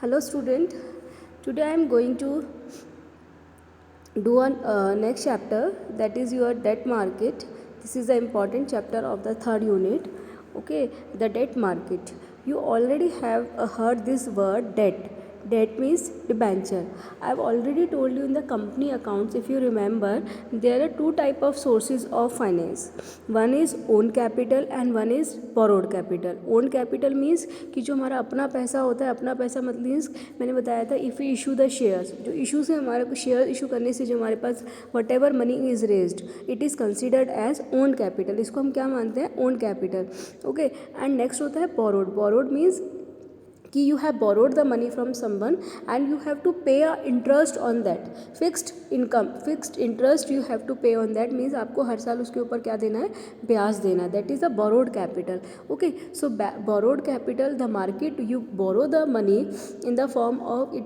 Hello student, today I am going to do a next chapter, that is your debt market. This is the important chapter of the third unit. Okay, the debt market. You already have heard this word debt. Debt means debenture. I have already told you in the company accounts, if you remember, there are two type of sources of finance. One is own capital and one is borrowed capital. Own capital means कि जो हमारा अपना पैसा होता है, अपना पैसा मतलब मीन्स मैंने बताया था if you issue the shares, जो इशू से हमारे को शेयर इशू करने से जो हमारे पास whatever money is raised it is considered as own capital. इसको हम क्या मानते हैं? Own capital. Okay. And next होता है बोरोड. बोरोड मीन्स कि you have borrowed the money from someone and you have to pay a interest on that. Fixed income, fixed interest you have to पे on that means आपको हर साल उसके ऊपर क्या देना है? ब्याज देना. That is the borrowed capital. Okay. So borrowed capital, the market you borrow the money in the form of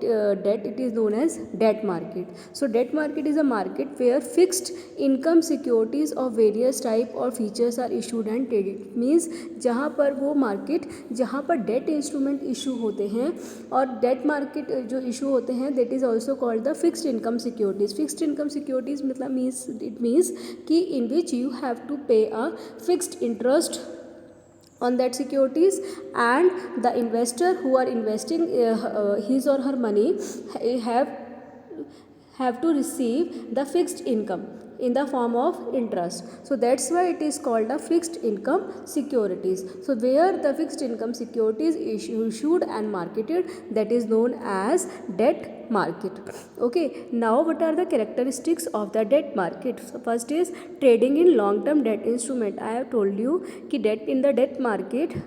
debt, it is known as debt market. So debt market is a market where fixed income securities of various type or features are issued and traded. Means जहाँ पर वो market जहाँ पर debt instrument issue होते हैं और debt market जो issue होते हैं that is also called the fixed income securities. Fixed income securities मतलब मीन्स इट मीन्स कि इन which you have to pay a fixed interest on that securities, and the investor who are investing his or her money have to receive the fixed income in the form of interest. So that's why it is called a fixed income securities. So where the fixed income securities is issued and marketed, that is known as debt market. Okay, now what are the characteristics of the debt market? So first is trading in long term debt instrument. I have told you कि debt in the debt market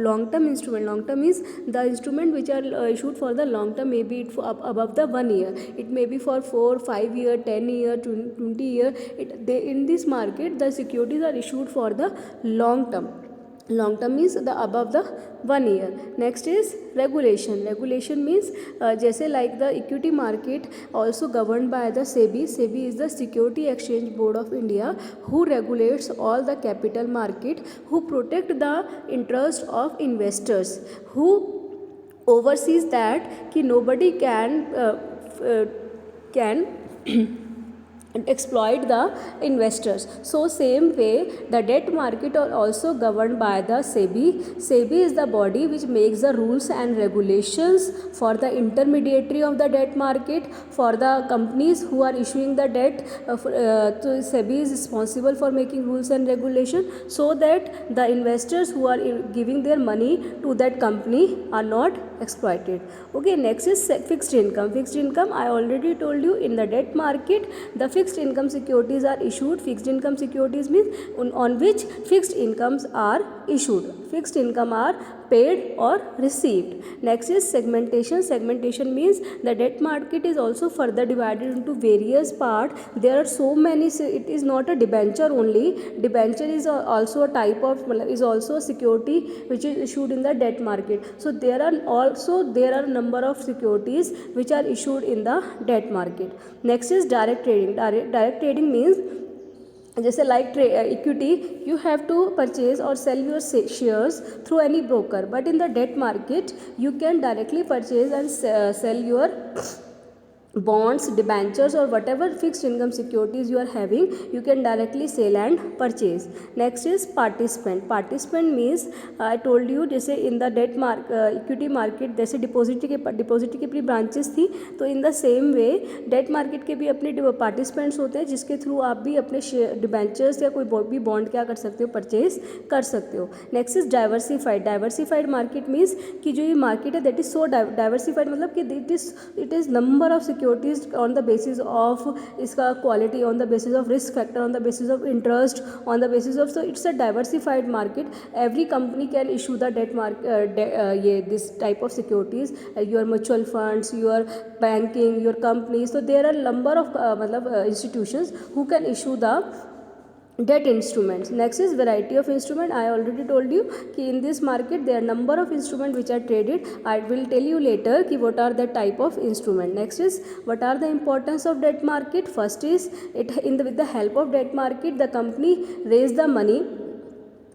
long term instrument. Long term is the instrument which are issued for the long term, maybe it for above the 1 year, it may be for 4 5 year, 10 year, 20 year. In this market the securities are issued for the long term. Long term means the above the 1 year. Next is regulation. Regulation means जैसे like the equity market also governed by the SEBI. SEBI is the Security Exchange Board of India, who regulates all the capital market, who protect the interest of investors, who oversees that कि nobody can exploit the investors. So same way the debt market are also governed by the SEBI. SEBI is the body which makes the rules and regulations for the intermediary of the debt market, for the companies who are issuing the debt. So SEBI is responsible for making rules and regulation so that the investors who are giving their money to that company are not exploited. Okay, next is fixed income. Fixed income, I already told you, in the debt market the fixed income securities are issued. Fixed income securities means on which fixed incomes are issued. Fixed income are paid or received. Next is segmentation. Segmentation means the debt market is also further divided into various parts. There are so many. It is not a debenture only. Debenture is also a type of, is also a security which is issued in the debt market. So there are number of securities which are issued in the debt market. Next is direct trading. Direct trading means जैसे like equity you have to purchase और sell your shares through any broker, but in the debt market you can directly purchase and sell your bonds, debentures or whatever fixed income securities you are having, you can directly sell and purchase. Next is participant. Participant means I told you जैसे in the debt equity market जैसे deposit की अपनी branches थी, तो in the same way debt market के भी अपने participants होते हैं जिसके थ्रू आप भी अपने डिबेंचर्स या कोई भी बॉन्ड क्या कर सकते हो? परचेज कर सकते हो. Next is diversified. Diversified market means कि जो ये मार्केट है दैट इज सो डाइवर्सिफाइड, मतलब कि it is number of securities on the basis of इसका quality, on the basis of risk factor, on the basis of interest, on the basis of, so it's a diversified market. Every company can issue the debt market this type of securities, your mutual funds, your banking, your companies. So there are number of institutions who can issue the debt instruments. Next is variety of instrument. I already told you कि in this market there are number of instruments which are traded. I will tell you later कि what are the type of instrument. Next is what are the importance of debt market. First is with the help of debt market the company raise the money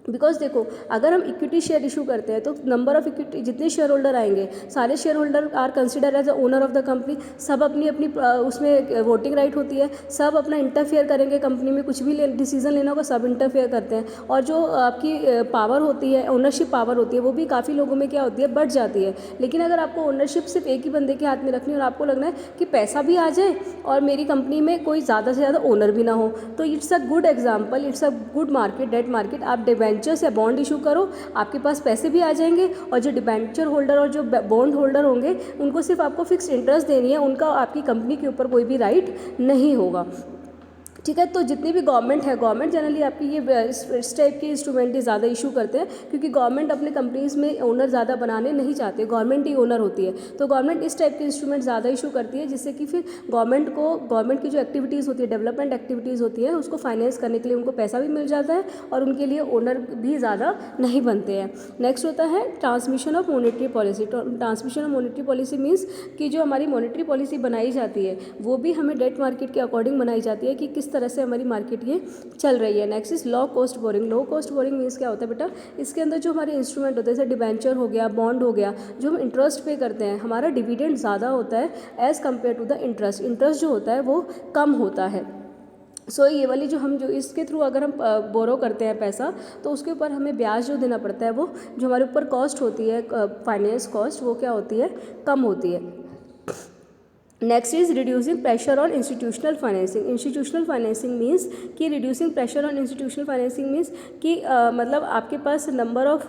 because देखो, अगर हम equity share issue करते हैं तो number of equity, जितने shareholder आएंगे सारे shareholder are consider as a owner of the company. सब अपनी अपनी उसमें वोटिंग राइट होती है, सब अपना इंटरफेयर करेंगे कंपनी में, कुछ भी डिसीजन लेना होगा सब इंटरफेयर करते हैं। और जो आपकी पावर होती है, ओनरशिप पावर होती है, वो भी काफ़ी लोगों में क्या होती है, बढ़ जाती है। लेकिन अगर आपको ओनरशिप सिर्फ एक ही बंदे के हाथ में रखनी है और आपको लगना है कि पैसा भी आ जाए और मेरी कंपनी में कोई ज़्यादा से ज़्यादा ओनर भी ना हो, तो it's a good example, it's a good market, debt market. आप डिबेंचर्स या बॉन्ड इशू करो, आपके पास पैसे भी आ जाएंगे और जो डिबेंचर होल्डर और जो बॉन्ड होल्डर होंगे उनको सिर्फ आपको फिक्स इंटरेस्ट देनी है, उनका आपकी कंपनी के ऊपर कोई भी राइट नहीं होगा। ठीक है, तो जितनी भी गवर्नमेंट है, गवर्नमेंट जनरली आपकी ये इस टाइप के इंस्ट्रूमेंट ही ज़्यादा इशू करते हैं, क्योंकि गवर्नमेंट अपने कंपनीज में ओनर ज़्यादा बनाने नहीं चाहते, गवर्नमेंट ही ओनर होती है। तो गवर्नमेंट इस टाइप के इंस्ट्रूमेंट ज़्यादा इशू करती है, जिससे कि फिर गवर्नमेंट की जो एक्टिविटीज़ होती है, डेवलपमेंट एक्टिविटीज़ होती है, उसको फाइनेंस करने के लिए उनको पैसा भी मिल जाता है और उनके लिए ओनर भी ज़्यादा नहीं बनते हैं। नेक्स्ट होता है transmission of monetary policy. Transmission of monetary policy means कि जो हमारी मॉनेटरी पॉलिसी बनाई जाती है वो भी हमें डेट मार्केट के अकॉर्डिंग बनाई जाती है कि किस तरह से हमारी मार्केट ये चल रही है। Next is low cost borrowing. Low cost borrowing means क्या होता है बेटा, इसके अंदर जो हमारे इंस्ट्रूमेंट होते हैं जैसे डिबेंचर हो गया, बॉन्ड हो गया, जो हम इंटरेस्ट पे करते हैं, हमारा डिविडेंड ज़्यादा होता है as compare to the interest. Interest जो होता है वो कम होता है। सो ये वाली जो इसके थ्रू अगर हम बोरो करते हैं पैसा, तो उसके ऊपर हमें ब्याज जो देना पड़ता है, वो जो हमारे ऊपर कॉस्ट होती है, फाइनेंस कॉस्ट, वो क्या होती है, कम होती है। Next is reducing pressure on institutional financing. Institutional financing means कि reducing pressure on institutional financing means कि मतलब आपके पास नंबर ऑफ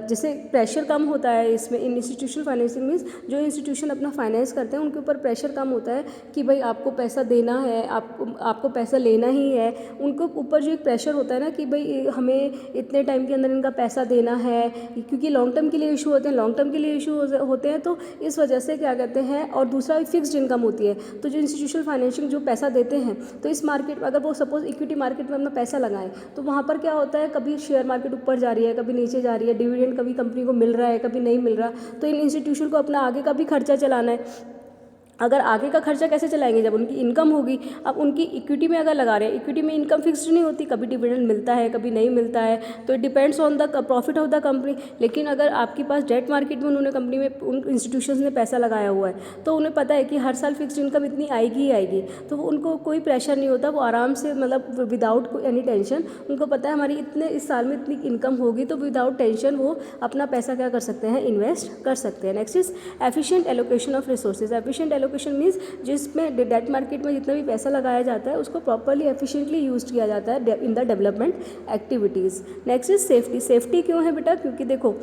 जैसे प्रेशर कम होता है इसमें। इन इंस्टीट्यूशनल फाइनेंसिंग मीन्स जो इंस्टीट्यूशन अपना फाइनेंस करते हैं उनके ऊपर प्रेशर कम होता है कि भाई आपको पैसा देना है, आपको पैसा लेना ही है। उनको ऊपर जो एक प्रेशर होता है ना कि भाई हमें इतने टाइम के अंदर इनका पैसा देना है, क्योंकि लॉन्ग टर्म के लिए इशू होते हैं, लॉन्ग टर्म के लिए इशू होते हैं, तो इस वजह से क्या कहते हैं। और दूसरा फिक्स्ड इनकम होती है, तो जो इंस्टीट्यूशनल फाइनेंशिंग जो पैसा देते हैं, तो इस मार्केट में अगर वो सपोज इक्विटी मार्केट में अपना पैसा लगाएं, तो वहाँ पर क्या होता है, कभी शेयर मार्केट ऊपर जा रही है, कभी नीचे जा रही है, डिविडेंड कभी कंपनी को मिल रहा है, कभी नहीं मिल रहा, तो इन इंस्टीट्यूशन को अपना आगे का भी खर्चा चलाना है। अगर आगे का खर्चा कैसे चलाएंगे, जब उनकी इनकम होगी। अब उनकी इक्विटी में अगर लगा रहे हैं, इक्विटी में इनकम फिक्स्ड नहीं होती, कभी डिविडेंड मिलता है, कभी नहीं मिलता है, तो it depends on the profit of the company. लेकिन अगर आपके पास डेट मार्केट में उन्होंने कंपनी में उन इंस्टीट्यूशंस ने पैसा लगाया हुआ है, तो उन्हें पता है कि हर साल फिक्स्ड इनकम इतनी आएगी ही आएगी, तो उनको कोई प्रेशर नहीं होता, वो आराम से मतलब विदाउट एनी टेंशन, उनको पता है हमारी इस साल में इतनी इनकम होगी, तो विदाउट टेंशन वो अपना पैसा क्या कर सकते हैं, इन्वेस्ट कर सकते हैं। Next is efficient allocation of resources. Efficient allocation means जिसमें डेट मार्केट में जितना भी पैसा लगाया जाता है उसको प्रॉपर्ली एफिशिएंटली यूज किया जाता है in the development activities. Next is safety. Safety क्यों है बेटा, क्योंकि देखो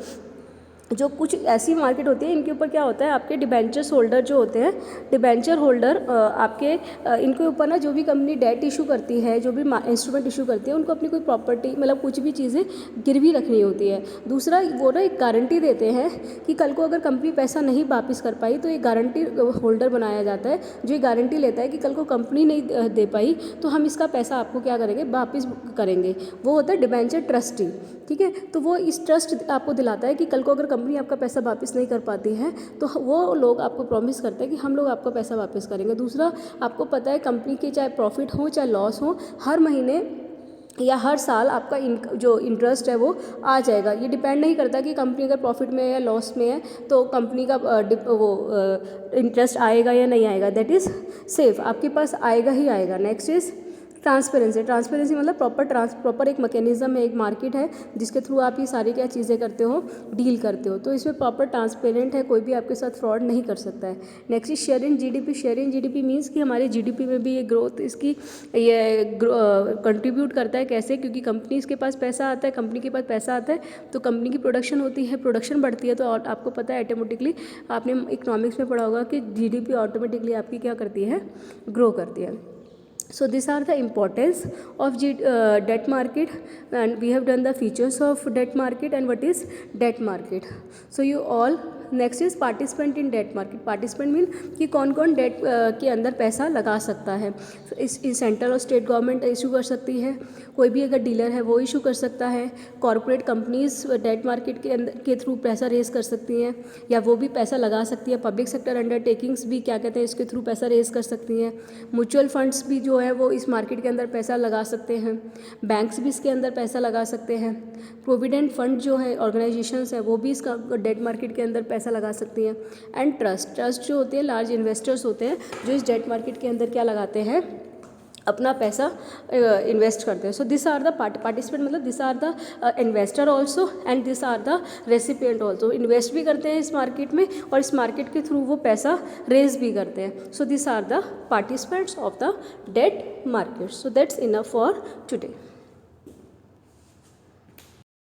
जो कुछ ऐसी मार्केट होती है इनके ऊपर क्या होता है, आपके डिबेंचर्स होल्डर जो होते हैं, डिबेंचर होल्डर आपके इनके ऊपर ना जो भी कंपनी डेट इशू करती है, जो भी इंस्ट्रूमेंट इशू करती है, उनको अपनी कोई प्रॉपर्टी मतलब कुछ भी चीज़ें गिरवी रखनी होती है। दूसरा वो ना एक गारंटी देते हैं कि कल को अगर कंपनी पैसा नहीं वापस कर पाई तो एक गारंटी होल्डर बनाया जाता है, जो ये गारंटी लेता है कि कल को कंपनी नहीं दे पाई तो हम इसका पैसा आपको क्या करेंगे, वापस करेंगे। वो होता है डिबेंचर ट्रस्टी। ठीक है, तो वो इस ट्रस्ट आपको दिलाता है कि कल को अगर कंपनी आपका पैसा वापस नहीं कर पाती है तो वो लोग आपको प्रॉमिस करते हैं कि हम लोग आपका पैसा वापस करेंगे। दूसरा, आपको पता है कंपनी के चाहे प्रॉफिट हो चाहे लॉस हो, हर महीने या हर साल आपका जो इंटरेस्ट है वो आ जाएगा। ये डिपेंड नहीं करता कि कंपनी अगर प्रॉफिट में है या लॉस में है तो कंपनी का वो इंटरेस्ट आएगा या नहीं आएगा, दैट इज़ सेफ, आपके पास आएगा ही आएगा। Next is transparency. ट्रांसपेरेंसी मतलब प्रॉपर एक मैकेनिज्म है, एक मार्केट है जिसके थ्रू आप ये सारी क्या चीज़ें करते हो, डील करते हो, तो इसमें प्रॉपर ट्रांसपेरेंट है, कोई भी आपके साथ फ्रॉड नहीं कर सकता है। Next share in GDP. Share in GDP means कि हमारे जीडीपी में भी ये ग्रोथ इसकी ये कंट्रीब्यूट करता है। कैसे, क्योंकि कंपनीज के पास पैसा आता है, कंपनी के पास पैसा आता है तो कंपनी की प्रोडक्शन होती है, प्रोडक्शन बढ़ती है, तो आपको पता है ऑटोमेटिकली, आपने इकोनॉमिक्स में पढ़ा होगा कि जीडीपी ऑटोमेटिकली आपकी क्या करती है, ग्रो करती है। So these are the importance of debt market, and we have done the features of debt market and what is debt market. So you all next is participant in debt market. Participant mean कि कौन कौन date के अंदर पैसा लगा सकता है। इस सेंट्रल और स्टेट गवर्नमेंट इशू कर सकती है, कोई भी अगर डीलर है वो इशू कर सकता है, कॉरपोरेट कंपनीज डेट मार्केट के अंदर के थ्रू पैसा रेज कर सकती हैं या वो भी पैसा लगा सकती है। पब्लिक सेक्टर अंडरटेकिंग्स भी क्या कहते हैं इसके थ्रू पैसा रेज कर सकती हैं। म्यूचुअल फंड्स भी जो है वो इस मार्केट के अंदर पैसा लगा सकते हैं। बैंक्स भी इसके अंदर पैसा लगा सकते हैं। प्रोविडेंट फंड जो है ऑर्गेनाइजेशंस है वो भी इसका डेट मार्केट के अंदर पैसा लगा सकती हैं। एंड ट्रस्ट जो होते हैं लार्ज इन्वेस्टर्स होते हैं जो इस डेट मार्केट के अंदर क्या लगाते हैं, अपना पैसा इन्वेस्ट करते हैं। So this are the participant, मतलब this are the investor also and this are the recipient also. Invest भी करते हैं इस मार्केट में और इस मार्केट के थ्रू वो पैसा रेज भी करते हैं। So this are the participants of the debt market. So that's enough for today.